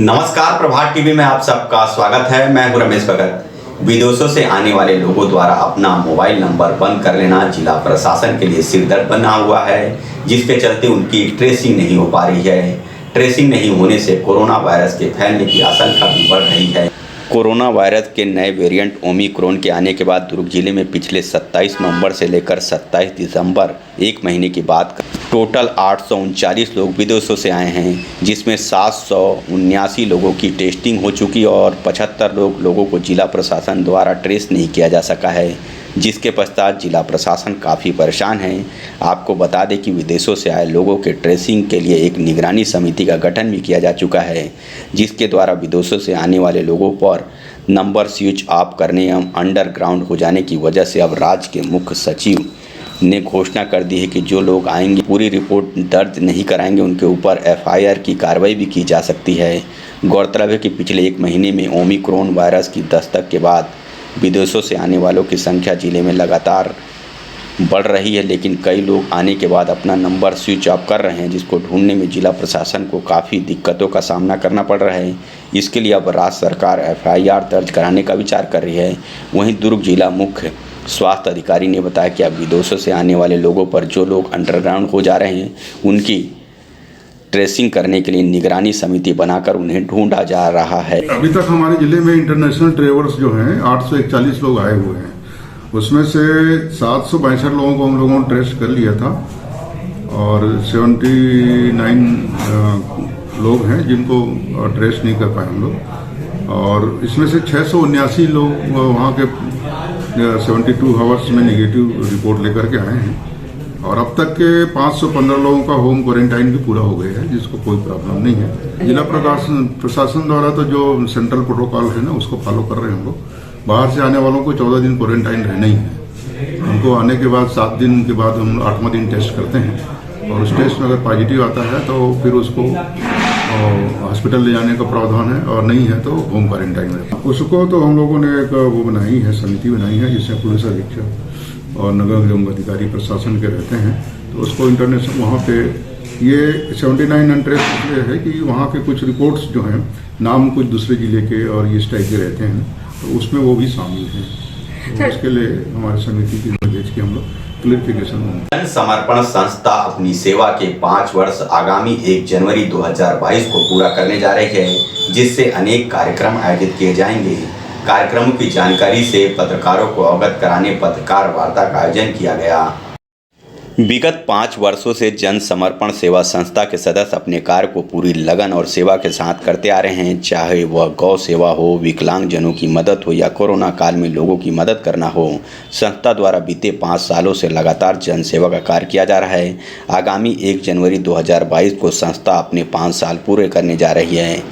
नमस्कार, प्रभात टीवी में आप सबका स्वागत है। मैं हूं रमेश भगत। विदेशों से आने वाले लोगों द्वारा अपना मोबाइल नंबर बंद कर लेना जिला प्रशासन के लिए सिरदर्द बना हुआ है, जिसके चलते उनकी ट्रेसिंग नहीं हो पा रही है। ट्रेसिंग नहीं होने से कोरोना वायरस के फैलने की आशंका भी बढ़ रही है। कोरोना वायरस के नए वेरिएंट ओमिक्रॉन के आने के बाद दुर्ग जिले में पिछले 27 नवंबर से लेकर 27 दिसंबर एक महीने के बाद टोटल 839 लोग विदेशों से आए हैं, जिसमें 779 लोगों की टेस्टिंग हो चुकी और 75 लोगों को जिला प्रशासन द्वारा ट्रेस नहीं किया जा सका है, जिसके पश्चात जिला प्रशासन काफ़ी परेशान है। आपको बता दें कि विदेशों से आए लोगों के ट्रेसिंग के लिए एक निगरानी समिति का गठन भी किया जा चुका है, जिसके द्वारा विदेशों से आने वाले लोगों पर नंबर स्विच ऑफ करने एवं अंडरग्राउंड हो जाने की वजह से अब राज्य के मुख्य सचिव ने घोषणा कर दी है कि जो लोग आएंगे पूरी रिपोर्ट दर्ज नहीं कराएंगे उनके ऊपर FIR की कार्रवाई भी की जा सकती है। गौरतलब है कि पिछले एक महीने में ओमिक्रॉन वायरस की दस्तक के बाद विदेशों से आने वालों की संख्या जिले में लगातार बढ़ रही है, लेकिन कई लोग आने के बाद अपना नंबर स्विच ऑफ कर रहे हैं, जिसको ढूंढने में जिला प्रशासन को काफ़ी दिक्कतों का सामना करना पड़ रहा है। इसके लिए अब राज्य सरकार FIR दर्ज कराने का विचार कर रही है। वहीं दुर्ग जिला मुख्य स्वास्थ्य अधिकारी ने बताया कि अब विदेशों से आने वाले लोगों पर जो लोग अंडरग्राउंड हो जा रहे हैं उनकी ट्रेसिंग करने के लिए निगरानी समिति बनाकर उन्हें ढूंढा जा रहा है। अभी तक हमारे जिले में इंटरनेशनल ट्रेवल्स जो हैं 841 लोग आए हुए हैं, उसमें से 762 लोगों को हम लोगों ने ट्रेस कर लिया था और 79 लोग हैं जिनको ट्रेस नहीं कर पाए हम लोग, और इसमें से 679 लोग वहाँ के 72 आवर्स में नेगेटिव रिपोर्ट लेकर के आए हैं और अब तक के 515 लोगों का होम क्वारंटाइन भी पूरा हो गया है, जिसको कोई प्रॉब्लम नहीं है। जिला प्रशासन द्वारा तो जो सेंट्रल प्रोटोकॉल है ना उसको फॉलो कर रहे हैं हम लोग। बाहर से आने वालों को 14 दिन क्वारंटाइन रहना ही है। उनको आने के बाद 7 दिन के बाद हम 8वां दिन टेस्ट करते हैं और उस टेस्ट में अगर पॉजिटिव आता है तो फिर उसको हॉस्पिटल ले जाने का प्रावधान है और नहीं है तो होम क्वारंटाइन में। उसको तो हम लोगों ने एक वो बनाई है, समिति बनाई है, जिसमें पुलिस अधीक्षक और नगर निगम अधिकारी प्रशासन के रहते हैं। तो उसको इंटरनेशनल वहाँ पे ये 79 अनट्रेस इसलिए है कि वहाँ के कुछ रिपोर्ट्स जो हैं नाम कुछ दूसरे जिले के और इस टाइप के रहते हैं, तो उसमें वो भी शामिल हैं। तो उसके लिए हमारी समिति की भेज के हम लोग क्लियरिफिकेशन। जन समर्पण संस्था अपनी सेवा के 5 वर्ष आगामी 1 जनवरी 2022 को पूरा करने जा रही है, जिससे अनेक कार्यक्रम आयोजित किए जाएंगे। कार्यक्रमों की जानकारी से पत्रकारों को अवगत कराने पत्रकार वार्ता का आयोजन किया गया। विगत 5 वर्षों से जन समर्पण सेवा संस्था के सदस्य अपने कार्य को पूरी लगन और सेवा के साथ करते आ रहे हैं, चाहे वह गौ सेवा हो, विकलांगजनों की मदद हो या कोरोना काल में लोगों की मदद करना हो। संस्था द्वारा बीते 5 सालों से लगातार जन सेवा का कार्य किया जा रहा है। आगामी 1 जनवरी 2022 को संस्था अपने 5 साल पूरे करने जा रही है।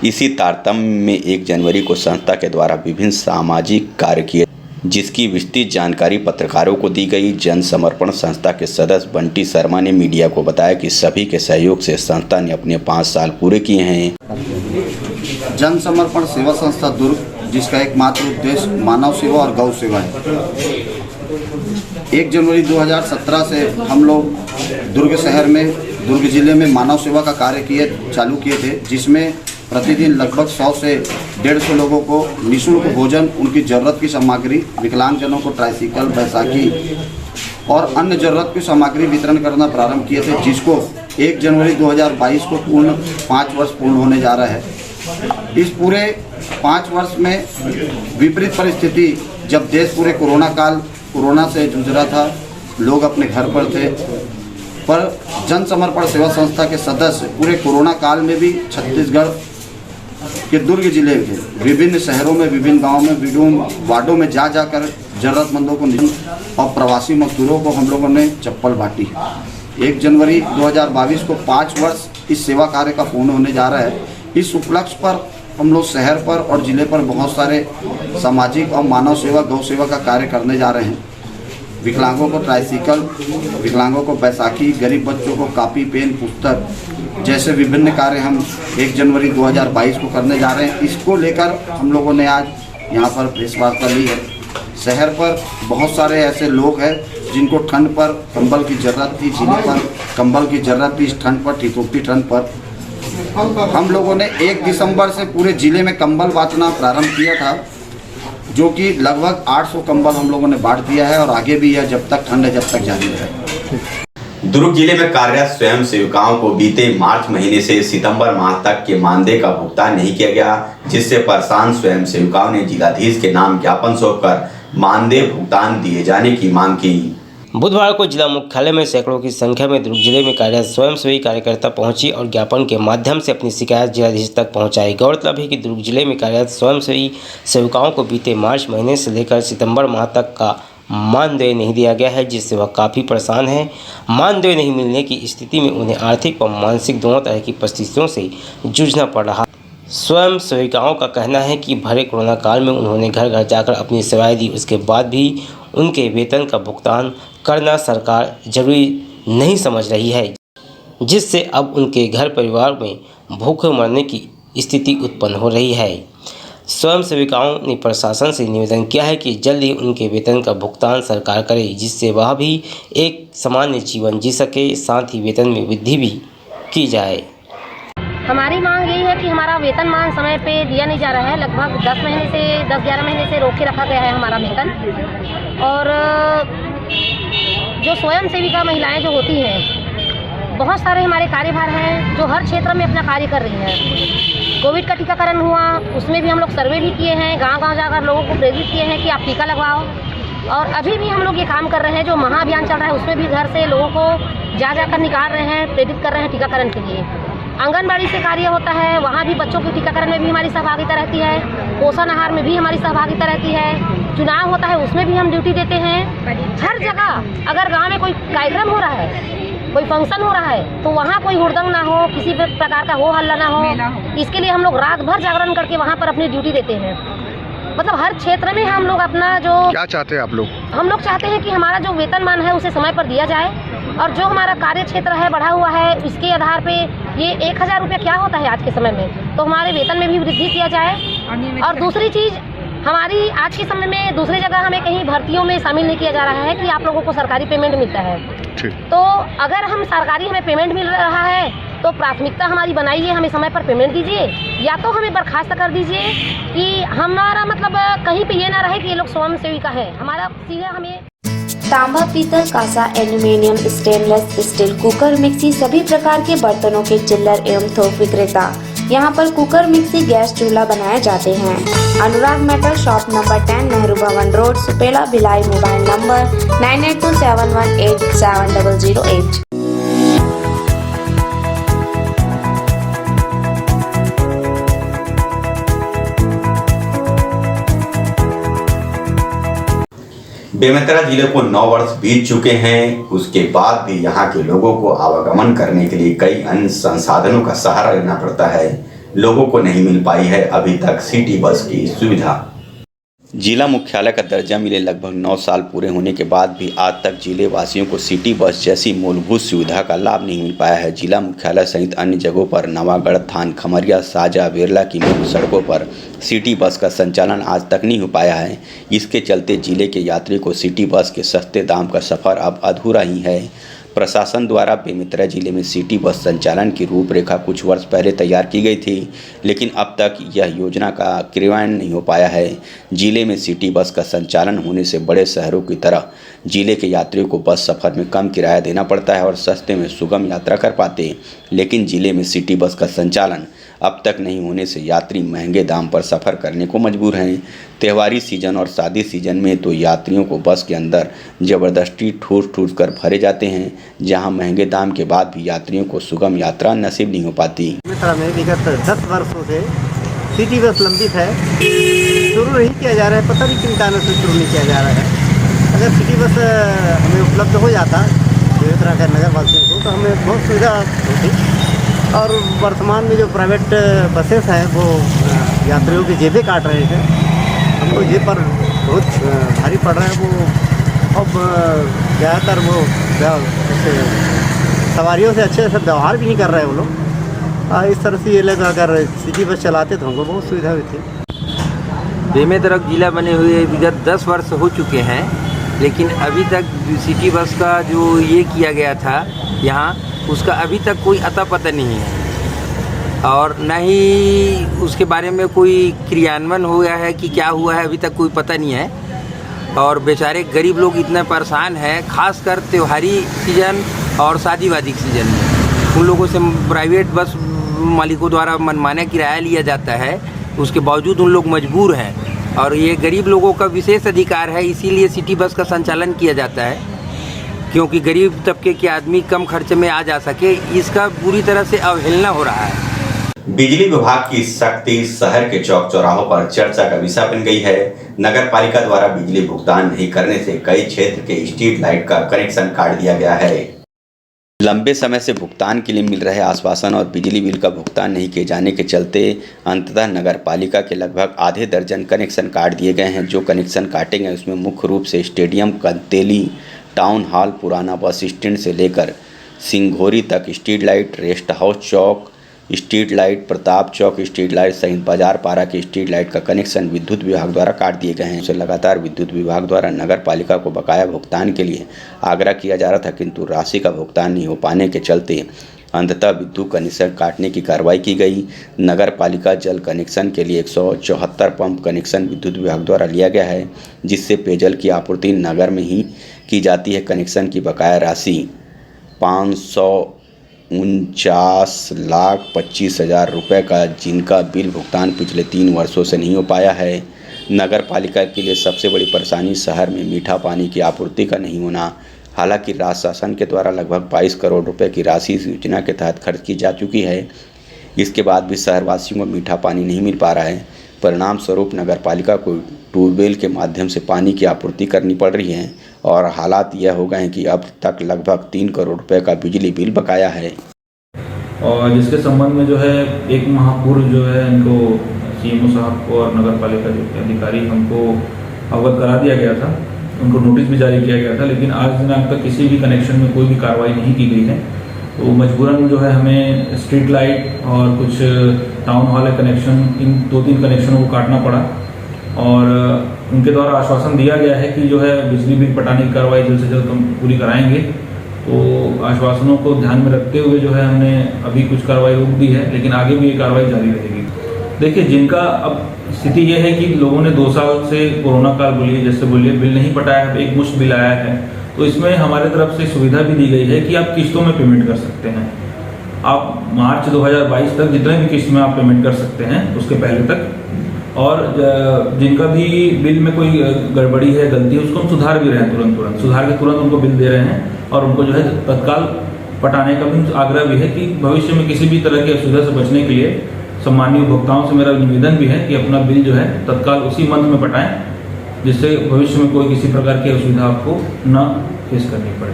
इसी तारतम्य में 1 जनवरी को संस्था के द्वारा विभिन्न सामाजिक कार्य किए, जिसकी विस्तृत जानकारी पत्रकारों को दी गई। जन समर्पण संस्था के सदस्य बंटी शर्मा ने मीडिया को बताया कि सभी के सहयोग से संस्था ने अपने 5 साल पूरे किए हैं। जन समर्पण सेवा संस्था दुर्ग, जिसका एकमात्र उद्देश्य मानव सेवा और गौ सेवा है। 1 जनवरी 2017 से हम लोग दुर्ग शहर में, दुर्ग जिले में मानव सेवा का कार्य चालू किए थे, जिसमें प्रतिदिन लगभग 100 से 150 लोगों को निःशुल्क भोजन, उनकी ज़रूरत की सामग्री, विकलांगजनों को ट्राइसिकल, बैसाखी और अन्य ज़रूरत की सामग्री वितरण करना प्रारंभ किए थे, जिसको 1 जनवरी 2022 को पूर्ण 5 वर्ष पूर्ण होने जा रहा है। इस पूरे 5 वर्ष में विपरीत परिस्थिति, जब देश पूरे कोरोना से जूझ रहा था, लोग अपने घर पर थे, पर जन समर्पण सेवा संस्था के सदस्य पूरे कोरोना काल में भी छत्तीसगढ़ के दुर्ग जिले के विभिन्न शहरों में, विभिन्न गांवों में, विभिन्न वार्डों में जाकर जरूरतमंदों को और प्रवासी मजदूरों को हम लोगों ने चप्पल बांटी। 1 जनवरी 2022 को 5 वर्ष इस सेवा कार्य का पूर्ण होने जा रहा है। इस उपलक्ष्य पर हम लोग शहर पर और जिले पर बहुत सारे सामाजिक और मानव सेवा, गौ सेवा का कार्य करने जा रहे हैं। विकलांगों को ट्राइसिकल, विकलांगों को बैसाखी, गरीब बच्चों को कापी, पेन, पुस्तक जैसे विभिन्न कार्य हम 1 जनवरी 2022 को करने जा रहे हैं। इसको लेकर हम लोगों ने आज यहाँ पर प्रेस वार्ता ली है। शहर पर बहुत सारे ऐसे लोग हैं जिनको ठंड पर कंबल की ज़रूरत थी, जिले पर कंबल की ज़रूरत थी, इस ठंड पर, ठिठुरती ठंड पर, हम लोगों ने 1 दिसंबर से पूरे ज़िले में कंबल बांटना प्रारंभ किया था, जो कि लगभग 800 कंबल हम लोगों ने बांट दिया है और आगे भी है, जब तक ठंड है जब तक जारी है। दुर्ग जिले में कार्यरत स्वयं सेविकाओं को बीते मार्च महीने से सितंबर माह तक के मानदेय का भुगतान नहीं किया गया, जिससे परेशान स्वयं सेविकाओं ने जिलाधीश के नाम ज्ञापन सौंपकर मानदेय भुगतान दिए जाने की मांग की। बुधवार को जिला मुख्यालय में सैकड़ों की संख्या में दुर्ग जिले में कार्यरत स्वयंसेवी कार्यकर्ता पहुंची और ज्ञापन के माध्यम से अपनी शिकायत जिलाधीश तक पहुंचाई। गौरतलब है कि दुर्ग जिले में कार्यरत स्वयंसेवी सेविकाओं को बीते मार्च महीने से लेकर सितंबर माह तक का मानदेय नहीं दिया गया है, जिससे वह काफ़ी परेशान है। मानदेय नहीं मिलने की स्थिति में उन्हें आर्थिक व मानसिक दोनों तरह की परिस्थितियों से जूझना पड़ रहा। स्वयं सेविकाओं का कहना है कि भरे कोरोना काल में उन्होंने घर घर जाकर अपनी सेवाएं दी, उसके बाद भी उनके वेतन का भुगतान करना सरकार जरूरी नहीं समझ रही है, जिससे अब उनके घर परिवार में भूखे मरने की स्थिति उत्पन्न हो रही है। स्वयं सेविकाओं ने प्रशासन से निवेदन किया है कि जल्द ही उनके वेतन का भुगतान सरकार करे, जिससे वह भी एक सामान्य जीवन जी सके, साथ ही वेतन में वृद्धि भी की जाए। हमारी मांग यही है कि हमारा वेतनमान समय पे दिया नहीं जा रहा है। लगभग 10-11 महीने से रोक के रखा गया है हमारा वेतन। और जो स्वयं सेविका महिलाएं जो होती हैं, बहुत सारे हमारे कार्यभार हैं जो हर क्षेत्र में अपना कार्य कर रही हैं। कोविड का टीकाकरण हुआ, उसमें भी हम लोग सर्वे भी किए हैं, गांव-गांव जाकर लोगों को प्रेरित किए हैं कि आप टीका लगवाओ। और अभी भी हम लोग ये काम कर रहे हैं, जो महाअभियान चल रहा है उसमें भी घर से लोगों को जाकर निकाल रहे हैं, प्रेरित कर रहे हैं टीकाकरण के लिए। आंगनबाड़ी से कार्य होता है, वहाँ भी बच्चों के टीकाकरण में भी हमारी सहभागिता रहती है, पोषण आहार में भी हमारी सहभागिता रहती है, चुनाव होता है उसमें भी हम ड्यूटी देते हैं। हर जगह अगर गांव में कोई कार्यक्रम हो रहा है, कोई फंक्शन हो रहा है, तो वहाँ कोई हुड़दंग ना हो, किसी प्रकार का हो हल्ला ना हो, इसके लिए हम लोग रात भर जागरण करके वहाँ पर अपनी ड्यूटी देते हैं। मतलब हर क्षेत्र में हम लोग अपना जो क्या चाहते हैं आप लोग? हम लोग चाहते हैं कि हमारा जो वेतनमान है उसे समय पर दिया जाए, और जो हमारा कार्य क्षेत्र है बढ़ा हुआ है, इसके आधार पे ये 1000 रुपया क्या होता है आज के समय में, तो हमारे वेतन में भी वृद्धि किया जाए। और दूसरी चीज़, हमारी आज के समय में दूसरी जगह हमें कहीं भर्तियों में शामिल नहीं किया जा रहा है कि आप लोगों को सरकारी पेमेंट मिलता है। तो अगर हम सरकारी हमें पेमेंट मिल रहा है तो प्राथमिकता हमारी बनाइए, हमें समय पर पेमेंट दीजिए, या तो हमें बर्खास्त कर दीजिए कि हमारा मतलब कहीं पे ये ना रहे कि ये लोग स्वयं सेविका है। हमारा सीधे हमें तांबा, पीतल, कांसा, aluminium, stainless steel, cooker, mixie सभी प्रकार के बर्तनों के चिल्लर एवं थोक विक्रेता। यहाँ पर कुकर, मिक्सी, गैस चूल्हा बनाए जाते हैं। अनुराग मेटल शॉप नंबर 10, नेहरू भवन road, Supela, Bhilai. Mobile number 9827187008। Bemetara जिले को 9 वर्ष बीत चुके हैं, उसके बाद भी यहाँ के लोगों को आवागमन करने के लिए कई अन्य संसाधनों का सहारा लेना पड़ता है। लोगों को नहीं मिल पाई है अभी तक सिटी बस की सुविधा। जिला मुख्यालय का दर्जा मिले लगभग 9 साल पूरे होने के बाद भी आज तक जिले वासियों को सिटी बस जैसी मूलभूत सुविधा का लाभ नहीं मिल पाया है। जिला मुख्यालय सहित अन्य जगहों पर नवागढ़, थान, खमरिया, साजा, वेरला की मुख्य सड़कों पर सिटी बस का संचालन आज तक नहीं हो पाया है। इसके चलते जिले के यात्री को सिटी बस के सस्ते दाम का सफ़र अब अधूरा ही है। प्रशासन द्वारा बेमेतरा जिले में सिटी बस संचालन की रूपरेखा कुछ वर्ष पहले तैयार की गई थी, लेकिन अब तक यह योजना का क्रियान्वयन नहीं हो पाया है। जिले में सिटी बस का संचालन होने से बड़े शहरों की तरह जिले के यात्रियों को बस सफ़र में कम किराया देना पड़ता है और सस्ते में सुगम यात्रा कर पाते, लेकिन जिले में सिटी बस का संचालन अब तक नहीं होने से यात्री महंगे दाम पर सफ़र करने को मजबूर हैं। त्योहारी सीजन और शादी सीजन में तो यात्रियों को बस के अंदर ज़बरदस्ती ठूस कर भरे जाते हैं, जहां महंगे दाम के बाद भी यात्रियों को सुगम यात्रा नसीब नहीं हो पाती। बेमेतरा में विगत 10 वर्षों से सिटी बस लंबित है, शुरू नहीं किया जा रहा है, पता नहीं किन कारणों से शुरू नहीं किया जा रहा है। अगर सिटी बस हमें उपलब्ध हो जाता बेमेतरा का नगर वासियों को, तो हमें बहुत सुविधा होती। और वर्तमान में जो प्राइवेट बसेस हैं वो यात्रियों की जेबें काट रहे थे, हमको जेब पर बहुत भारी पड़ रहा है। वो अब ज़्यादातर वो सवारियों से अच्छे से व्यवहार भी नहीं कर रहे हैं वो लोग। इस तरह से ये लोग अगर सिटी बस चलाते तो हमको बहुत सुविधा हुई थी। बेमेतरा जिला बने हुए विगत 10 वर्ष हो चुके हैं, लेकिन अभी तक सिटी बस का जो ये किया गया था यहाँ, उसका अभी तक कोई अता पता नहीं है। और न ही उसके बारे में कोई क्रियान्वयन हुआ है कि क्या हुआ है, अभी तक कोई पता नहीं है। और बेचारे गरीब लोग इतने परेशान हैं, खासकर त्योहारी सीजन और शादी वादी सीजन में उन लोगों से प्राइवेट बस मालिकों द्वारा मनमाना किराया लिया जाता है, उसके बावजूद उन लोग मजबूर हैं। और ये गरीब लोगों का विशेष अधिकार है, इसीलिए सिटी बस का संचालन किया जाता है, क्योंकि गरीब तबके के आदमी कम खर्च में आ जा सके। इसका बुरी तरह से अवहेलना हो रहा है। बिजली विभाग की सख्ती शहर के चौक चौराहों पर चर्चा का विषय बन गई है। नगर पालिका द्वारा बिजली भुगतान नहीं करने से कई क्षेत्र के स्ट्रीट लाइट का कनेक्शन काट दिया गया है। लंबे समय से भुगतान के लिए मिल रहे आश्वासन और बिजली बिल का भुगतान नहीं किए जाने के चलते अंततः नगर पालिका के लगभग आधे दर्जन कनेक्शन काट दिए गए हैं। जो कनेक्शन काटे गए उसमें मुख्य रूप से स्टेडियम, कंतेली, टाउन हॉल, पुराना बस स्टैंड से लेकर सिंघोरी तक स्ट्रीट लाइट, रेस्ट हाउस चौक स्ट्रीट लाइट, प्रताप चौक स्ट्रीट लाइट सहित बाजार पारा के स्ट्रीट लाइट का कनेक्शन विद्युत विभाग द्वारा काट दिए गए हैं। उसे लगातार विद्युत विभाग द्वारा नगर पालिका को बकाया भुगतान के लिए आग्रह किया जा रहा था, किंतु राशि का भुगतान नहीं हो पाने के चलते अंततः विद्युत कनेक्शन काटने की कार्रवाई की गई। नगर पालिका जल कनेक्शन के लिए 174 पंप कनेक्शन विद्युत विभाग द्वारा लिया गया है, जिससे पेयजल की आपूर्ति नगर में ही की जाती है। कनेक्शन की बकाया राशि 549,25,000 रुपये का, जिनका बिल भुगतान पिछले 3 वर्षों से नहीं हो पाया है। नगर पालिका के लिए सबसे बड़ी परेशानी शहर में मीठा पानी की आपूर्ति का नहीं होना। हालांकि राज्य शासन के द्वारा लगभग 22 करोड़ रुपए की राशि इस योजना के तहत खर्च की जा चुकी है। इसके बाद भी शहरवासियों को मीठा पानी नहीं मिल पा रहा है। परिणाम स्वरूप नगर पालिका को ट्यूबवेल के माध्यम से पानी की आपूर्ति करनी पड़ रही है और हालात यह हो गए हैं कि अब तक लगभग 3 करोड़ रुपए का बिजली बिल बकाया है। और जिसके संबंध में जो है 1 माह पूर्व जो है इनको सीएमओ साहब को और नगर पालिका जो अधिकारी हमको अवगत करा दिया गया था, उनको नोटिस भी जारी किया गया था, लेकिन आज दिनांक तक किसी भी कनेक्शन में कोई भी कार्रवाई नहीं की गई है। तो मजबूरन जो है हमें स्ट्रीट लाइट और कुछ टाउन हॉल कनेक्शन, इन 2-3 कनेक्शनों को काटना पड़ा और उनके द्वारा आश्वासन दिया गया है कि जो है बिजली बिल पटाने की कार्रवाई जल्द से जल्द हम पूरी कराएंगे। तो आश्वासनों को ध्यान में रखते हुए जो है हमने अभी कुछ कार्रवाई रोक दी है, लेकिन आगे भी ये कार्रवाई जारी रहेगी। देखिए, जिनका अब स्थिति ये है कि लोगों ने 2 साल से कोरोना काल बोलिए जैसे बोलिए बिल नहीं पटाया, एक मुश्त बिल आया है, तो इसमें हमारे तरफ से सुविधा भी दी गई है कि आप किस्तों में पेमेंट कर सकते हैं। आप मार्च 2022 तक जितने भी किस्त में आप पेमेंट कर सकते हैं, उसके पहले तक। और जिनका भी बिल में कोई गड़बड़ी है, गलती है, उसको हम सुधार भी रहे हैं, तुरंत सुधार के तुरंत उनको बिल दे रहे हैं और उनको जो है तत्काल पटाने का भी आग्रह भी है कि भविष्य में किसी भी तरह की असुविधा से बचने के लिए सम्मानीय उपभोक्ताओं से मेरा निवेदन भी है कि अपना बिल जो है तत्काल उसी मंथ में पटाएं, जिससे भविष्य में कोई किसी प्रकार की असुविधा आपको न फेस करनी पड़े।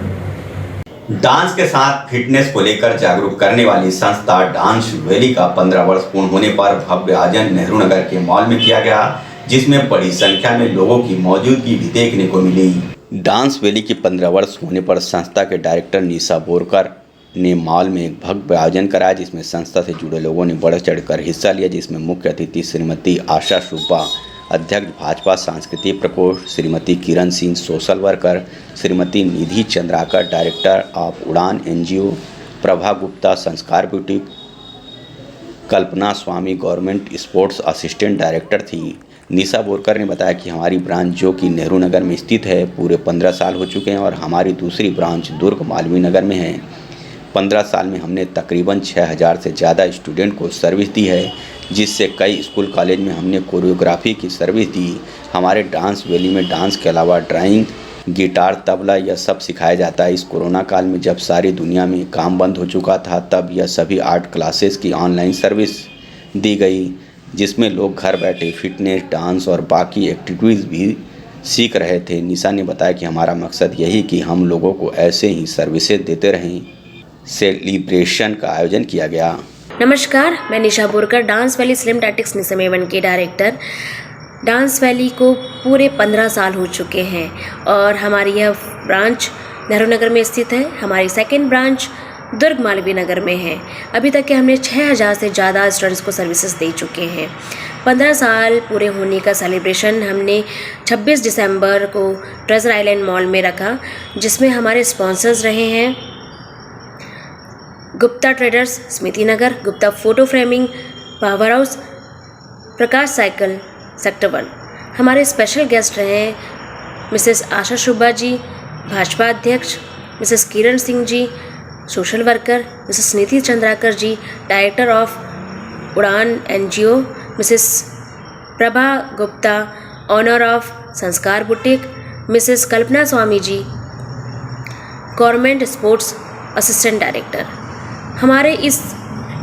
डांस के साथ फिटनेस को लेकर जागरूक करने वाली संस्था डांस वैली का 15 वर्ष पूर्ण होने पर भव्य आयोजन नेहरू नगर के मॉल में किया गया, जिसमें बड़ी संख्या में लोगों की मौजूदगी भी देखने को मिली। डांस वैली की 15 वर्ष होने पर संस्था के डायरेक्टर निशा बोरकर ने मॉल में एक भव्य आयोजन कराया, जिसमें संस्था से जुड़े लोगों ने बढ़ चढ़कर हिस्सा लिया, जिसमें मुख्य अतिथि श्रीमती आशा सुब्बा, अध्यक्ष भाजपा सांस्कृतिक प्रकोष्ठ, Shrimati Kiran Singh social worker, Shrimati Nidhi Chandrakar director of Udaan NGO, Prabha Gupta Sanskar boutique, Kalpana Swami government sports assistant director थी। निशा बोरकर ने बताया कि हमारी ब्रांच जो कि नेहरू नगर में स्थित है पूरे 15 साल हो चुके हैं और हमारी दूसरी ब्रांच दुर्ग मालवीय नगर में है। 15 साल में हमने तकरीबन 6000 से ज़्यादा स्टूडेंट को सर्विस दी है, जिससे कई स्कूल कॉलेज में हमने कोरियोग्राफी की सर्विस दी। हमारे डांस वैली में डांस के अलावा ड्राइंग, गिटार, तबला यह सब सिखाया जाता है। इस कोरोना काल में जब सारी दुनिया में काम बंद हो चुका था, तब यह सभी आर्ट क्लासेस की ऑनलाइन सर्विस दी गई, जिसमें लोग घर बैठे फिटनेस, डांस और बाकी एक्टिविटीज़ भी सीख रहे थे। निशा ने बताया कि हमारा मकसद यही कि हम लोगों को ऐसे ही सर्विसेज देते रहें। सेलिब्रेशन का आयोजन किया गया। नमस्कार, मैं Nisha Borkar, dance valley slim tactics निसमेवन के डायरेक्टर। डांस वैली को पूरे 15 साल हो चुके हैं और हमारी यह ब्रांच नेहरू नगर में स्थित है। हमारी सेकंड ब्रांच दुर्ग मालवीय नगर में है। अभी तक के हमने 6000 से ज़्यादा स्टूडेंट्स को सर्विसेज दे चुके हैं। 15 साल पूरे होने का सेलिब्रेशन हमने 26 दिसंबर को ट्रेजर आइलैंड मॉल में रखा, जिसमें हमारे स्पॉन्सर्स रहे हैं Gupta traders Smriti Nagar, Gupta photo framing power house, Prakash cycle sector 1। हमारे स्पेशल गेस्ट रहे मिसेस आशा शुभा जी, भाजपा अध्यक्ष, Mrs Kiran Singh ji, social worker, Mrs Niti Chandrakar ji, director of Udaan NGO, Mrs Prabha Gupta, owner of Sanskar boutique, Mrs Kalpana Swami ji, government sports assistant director. हमारे इस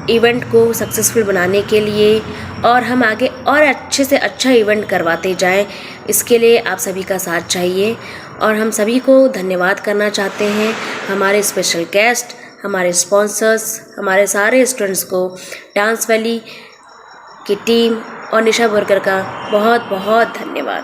इवेंट को सक्सेसफुल बनाने के लिए और हम आगे और अच्छे से अच्छा इवेंट करवाते जाएं, इसके लिए आप सभी का साथ चाहिए और हम सभी को धन्यवाद करना चाहते हैं। हमारे स्पेशल गेस्ट, हमारे स्पॉन्सर्स, हमारे सारे स्टूडेंट्स को, डांस वैली की टीम और निशा बोरकर का बहुत बहुत धन्यवाद।